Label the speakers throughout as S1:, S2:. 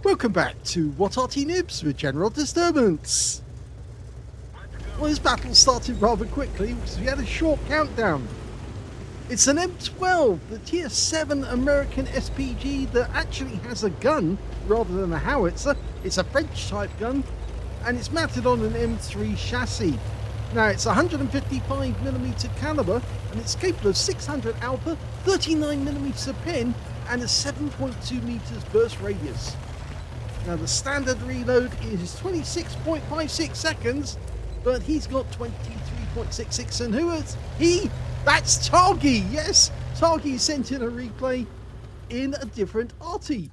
S1: Welcome back to What Arty Noobs with General Disturbance. Well, this battle started rather quickly because we had a short countdown. It's an M12, the Tier 7 American SPG that actually has a gun rather than a howitzer. It's a French type gun and it's mounted on an M3 chassis. Now it's 155mm caliber and it's capable of 600 alpha, 39mm pin and a 7.2 meters burst radius. Now the standard reload is 26.56 seconds, but he's got 23.66, and who is he? That's Targy! Yes, Targy sent in a replay in a different Arty.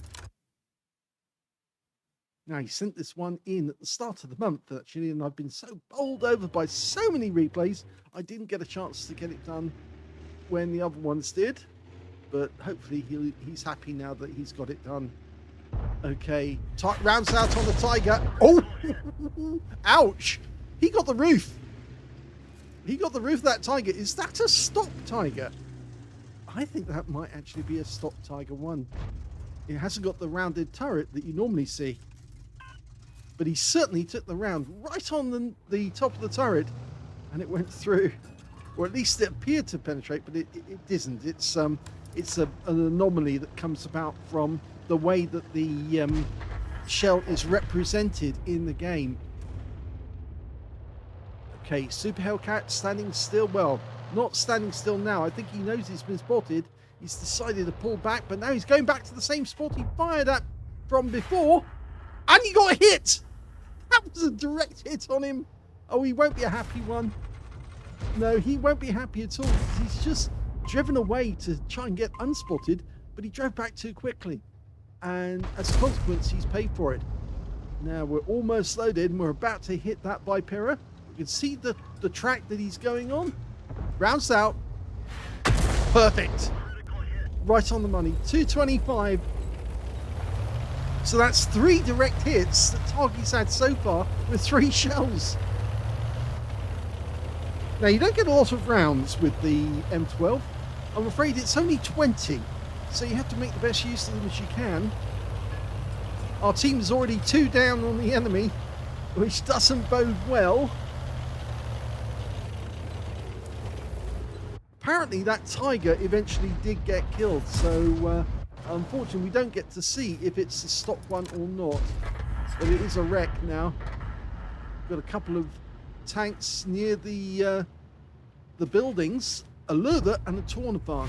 S1: Now he sent this one in at the start of the month actually, and I've been so bowled over by so many replays, I didn't get a chance to get it done when the other ones did, but hopefully he's happy now that he's got it done. Okay, rounds out on the Tiger. Oh, ouch! He got the roof. He got the roof of that Tiger. Is that a stock Tiger? I think that might actually be a stock Tiger 1. It hasn't got the rounded turret that you normally see. But he certainly took the round right on the top of the turret, and it went through. Or at least it appeared to penetrate, but it isn't. It's an anomaly that comes about from the way that the shell is represented in the game. Okay, Super Hellcat standing still. Well, not standing still now. I think he knows he's been spotted. He's decided to pull back, but now he's going back to the same spot he fired at from before. And he got hit! That was a direct hit on him. Oh, he won't be a happy one. No, he won't be happy at all. He's just driven away to try and get unspotted, but he drove back too quickly. And as a consequence, he's paid for it. Now we're almost loaded and we're about to hit that Vipera. You can see the track that he's going on. Rounds out. Perfect. Right on the money. 225. So that's 3 direct hits that Targy's had so far with 3 shells. Now you don't get a lot of rounds with the M12. I'm afraid it's only 20. So you have to make the best use of them as you can. Our team is already 2 down on the enemy, which doesn't bode well. Apparently that Tiger eventually did get killed, so unfortunately we don't get to see if it's a stock one or not. But it is a wreck now. Got a couple of tanks near the buildings, a Lurva and a Tornafan.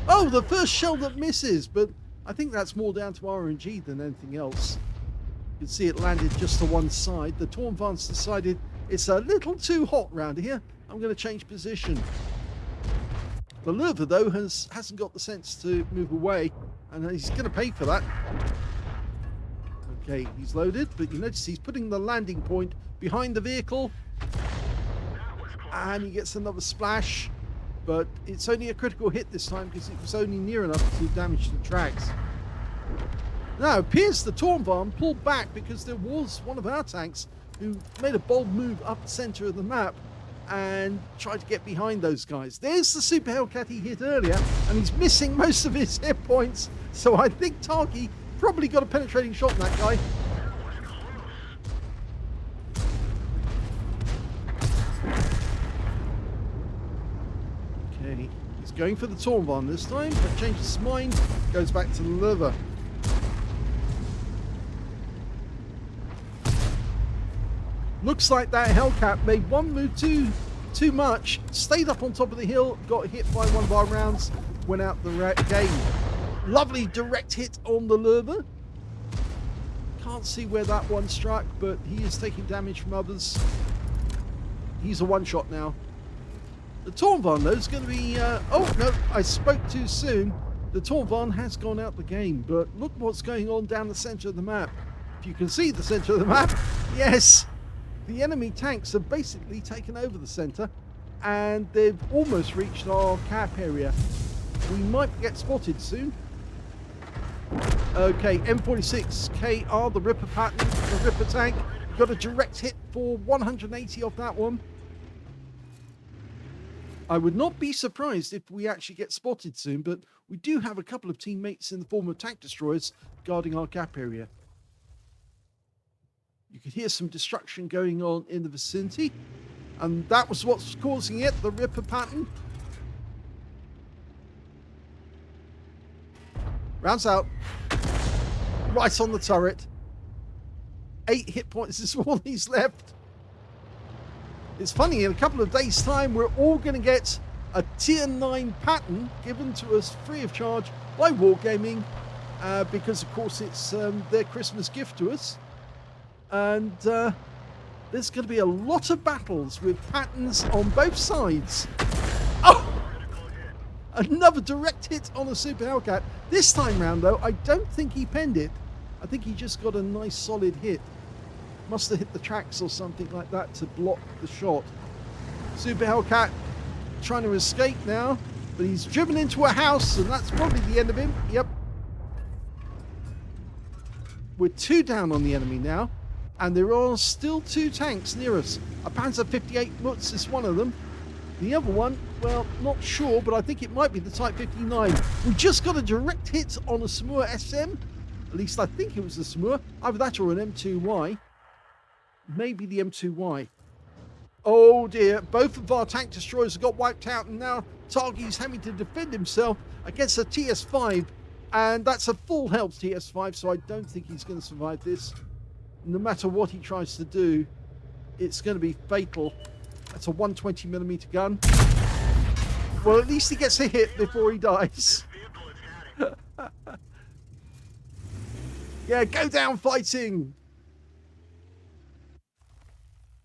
S1: Oh, the first shell that misses, but I think that's more down to RNG than anything else. You can see it landed just to one side. The Tornfan's decided it's a little too hot round here. I'm going to change position. The Lurva, though, hasn't got the sense to move away, and he's going to pay for that. Okay, he's loaded, but you notice he's putting the landing point behind the vehicle. And he gets another splash. But it's only a critical hit this time because it was only near enough to damage the tracks. Now, it appears the Tornvan pulled back because there was one of our tanks who made a bold move up the center of the map and tried to get behind those guys. There's the Super Hellcat he hit earlier, and he's missing most of his hit points. So I think Targy probably got a penetrating shot on that guy. Okay, he's going for the Tornvan this time, but changes his mind, goes back to the Lurva. Looks like that Hellcat made one move too much, stayed up on top of the hill, got hit by one of our rounds, went out the game. Lovely direct hit on the Lurva. Can't see where that one struck, but he is taking damage from others. He's a one-shot now. The Tornvan, though, is going to be... oh, no, I spoke too soon. The Tornvan has gone out the game, but look what's going on down the center of the map. If you can see the center of the map, yes, the enemy tanks have basically taken over the center, and they've almost reached our cap area. We might get spotted soon. Okay, M46 KR, the Ripper pattern, the Ripper tank. Got a direct hit for 180 off that one. I would not be surprised if we actually get spotted soon, but we do have a couple of teammates in the form of tank destroyers guarding our gap area. You could hear some destruction going on in the vicinity, and that was what's causing it, the Ripper pattern. Rounds out. Right on the turret. 8 hit points is all he's left. It's funny, in a couple of days' time, we're all going to get a tier 9 pattern given to us free of charge by Wargaming, because, of course, it's their Christmas gift to us. And there's going to be a lot of battles with patterns on both sides. Oh! Another direct hit on a Super Hellcat. This time round, though, I don't think he penned it. I think he just got a nice solid hit. Must have hit the tracks or something like that to block the shot. Super Hellcat trying to escape now, but he's driven into a house, and that's probably the end of him. Yep. We're 2 down on the enemy now, and there are still 2 tanks near us. A Panzer 58 Mutz is one of them. The other one, well, not sure, but I think it might be the Type 59. We just got a direct hit on a Samur SM. At least I think it was a Samur. Either that or an M2Y. Maybe the M2Y. Oh dear, both of our tank destroyers have got wiped out, and now Targy's having to defend himself against a TS5. And that's a full health TS5, so I don't think he's going to survive this. No matter what he tries to do, it's going to be fatal. That's a 120mm gun. Well, at least he gets a hit before he dies. Yeah, go down fighting.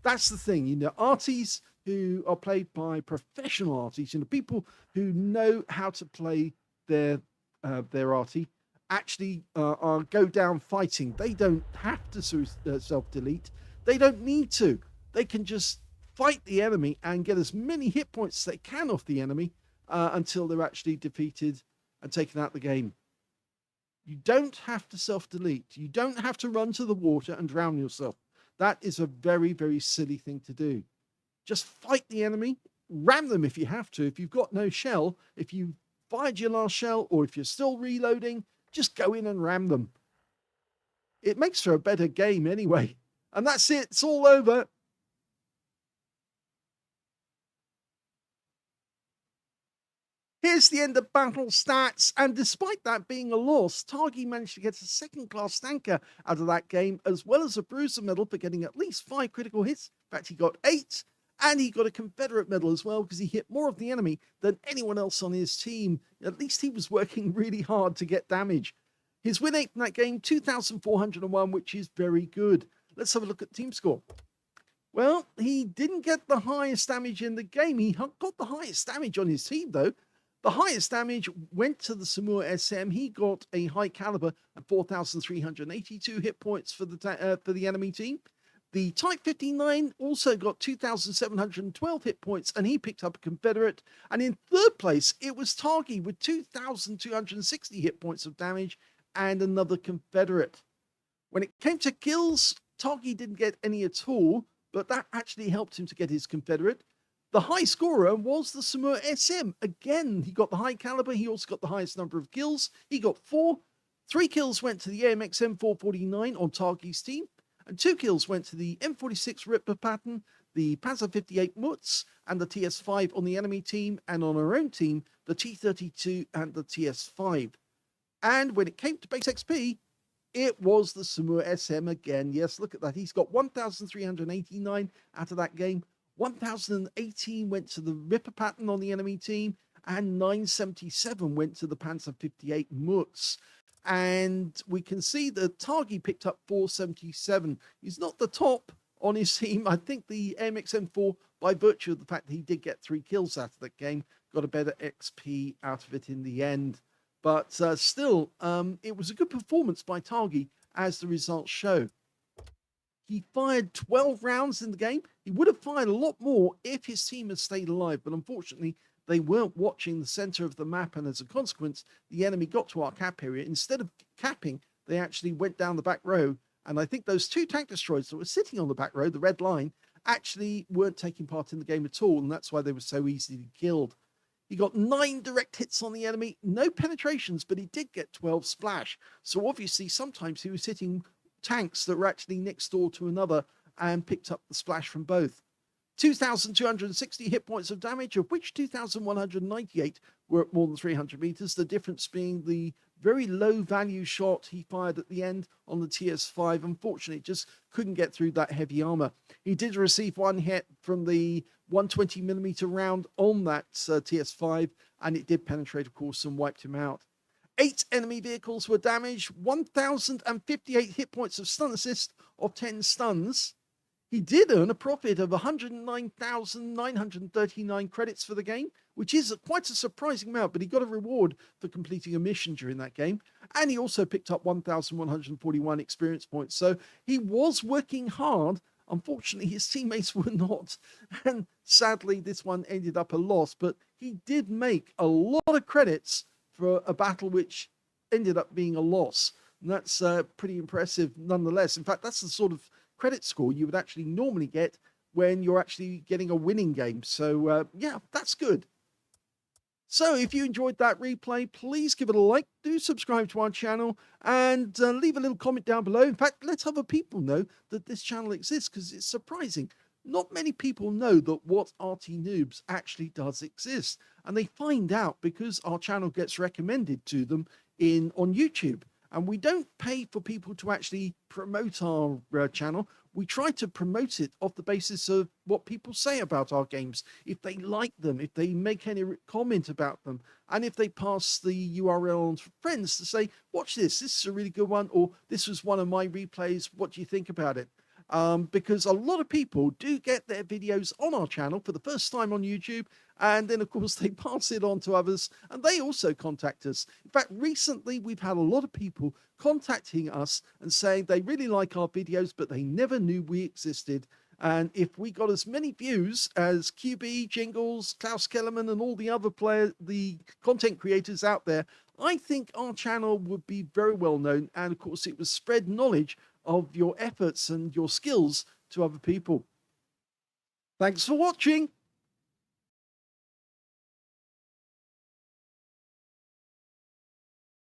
S1: That's the thing, you know, arties who are played by professional arties, you know, people who know how to play their arty, actually go down fighting. They don't have to self-delete. They don't need to. They can just fight the enemy and get as many hit points as they can off the enemy until they're actually defeated and taken out of the game. You don't have to self-delete. You don't have to run to the water and drown yourself. That is a very, very silly thing to do. Just fight the enemy, ram them if you have to. If you've got no shell, if you fired your last shell, or if you're still reloading, just go in and ram them. It makes for a better game anyway. And that's it. It's all over. Here's the end of battle stats, and despite that being a loss, Targy managed to get a second-class tanker out of that game, as well as a bruiser medal for getting at least 5 critical hits. In fact, he got 8, and he got a Confederate medal as well, because he hit more of the enemy than anyone else on his team. At least he was working really hard to get damage. His win rate in that game, 2,401, which is very good. Let's have a look at team score. Well, he didn't get the highest damage in the game. He got the highest damage on his team, though. The highest damage went to the Samur SM. He got a high caliber and 4,382 hit points for the enemy team. The Type 59 also got 2,712 hit points, and he picked up a Confederate. And in third place, it was Targy with 2,260 hit points of damage and another Confederate. When it came to kills, Targy didn't get any at all, but that actually helped him to get his Confederate. The high scorer was the Samur SM. Again, he got the high caliber. He also got the highest number of kills. He got 4. 3 kills went to the AMX M449 on Targy's team, and 2 kills went to the M46 Ripper pattern, the Panzer 58 Mutz, and the TS5 on the enemy team, and on our own team, the T32 and the TS5. And when it came to base XP, it was the Samur SM again. Yes, look at that. He's got 1,389 out of that game. 1,018 went to the Ripper pattern on the enemy team, and 977 went to the Panzer 58 Mutz. And we can see that Targy picked up 477. He's not the top on his team. I think the AMX-M4, by virtue of the fact that he did get 3 kills out of that game, got a better XP out of it in the end. But still, it was a good performance by Targy, as the results show. He fired 12 rounds in the game. He would have fired a lot more if his team had stayed alive, but unfortunately, they weren't watching the center of the map, and as a consequence, the enemy got to our cap area. Instead of capping, they actually went down the back row, and I think those 2 tank destroyers that were sitting on the back row, the red line, actually weren't taking part in the game at all, and that's why they were so easily killed. He got 9 direct hits on the enemy, no penetrations, but he did get 12 splash. So obviously sometimes he was hitting tanks that were actually next door to another and picked up the splash from both. 2,260 hit points of damage, of which 2,198 were at more than 300 meters. The difference being the very low value shot he fired at the end on the TS5. Unfortunately, it just couldn't get through that heavy armor. He did receive 1 hit from the 120mm round on that TS5, and it did penetrate, of course, and wiped him out. 8 enemy vehicles were damaged, 1,058 hit points of stun assist of 10 stuns. He did earn a profit of 109,939 credits for the game, which is quite a surprising amount, but he got a reward for completing a mission during that game. And he also picked up 1,141 experience points. So he was working hard. Unfortunately, his teammates were not. And sadly, this one ended up a loss. But he did make a lot of credits for a battle which ended up being a loss. And that's pretty impressive nonetheless. In fact, that's the sort of credit score you would actually normally get when you're actually getting a winning game. So yeah, that's good. So if you enjoyed that replay, please give it a like, do subscribe to our channel, and leave a little comment down below. In fact, let other people know that this channel exists, because it's surprising. Not many people know that what Arty Noobs actually does exist, and they find out because our channel gets recommended to them on YouTube. And we don't pay for people to actually promote our channel. We try to promote it off the basis of what people say about our games, if they like them, if they make any comment about them, and if they pass the URL on to friends to say, watch this is a really good one, or this was one of my replays, what do you think about it? Because a lot of people do get their videos on our channel for the first time on YouTube, and then of course they pass it on to others, and they also contact us. In fact, recently we've had a lot of people contacting us and saying they really like our videos, but they never knew we existed. And if we got as many views as QB, Jingles, Klaus Kellerman, and all the other the content creators out there, I think our channel would be very well known, and of course it would spread knowledge of your efforts and your skills to other people. Thanks for watching.